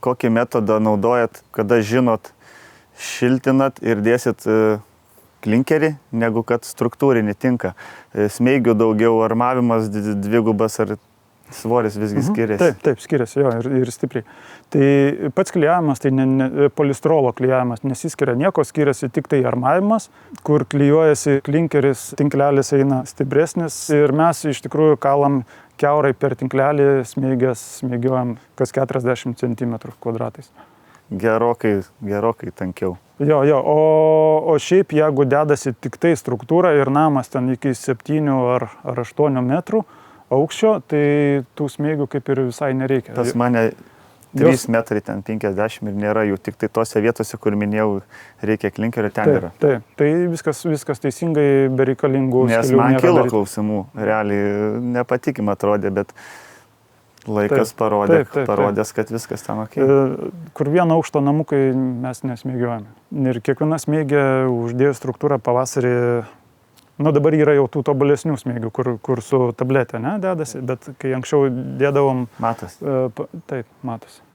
kokį metodą naudojat, kada žinot, šiltinat ir dėsit klinkerį, negu kad struktūrinį tinka. Smeigių daugiau, armavimas dvigubas ar svoris visgi skiriasi? Taip, skiriasi, jo, ir stipriai. Tai pats klijavimas, tai polistrolo klijavimas nesiskiria nieko, skiriasi tik tai armavimas, kur klijuojasi klinkeris, tinklelis eina stipresnis ir mes iš tikrųjų kalam kiaurai per tinklelį smeigiuojam kas 40 cm kvadratais. Gerokai tankiau. Jo, o šiaip jeigu dedasi tik tai struktūra ir namas ten iki 7 ar 8 metrų aukščio, tai tų smeigių kaip ir visai nereikia. Pas mane 3 metrai, ten 50 ir nėra jų, tik tai tose vietose, kur minėjau, reikia klinkerio, ten yra. Taip, tai viskas teisingai, be reikalingų nes man kilo klausimų, realiai nepatikim atrodė, bet laikas parodės, kad viskas ten ok. Kur vieno aukšto namukai mes nesmeigiuojame. Ir kiekviena smeigė uždėjus struktūrą pavasarį, dabar yra jau tų tobulesnių smeigių, kur su tabletė dedasi, bet kai anksčiau dėdavom... Matos. Taip, matosi.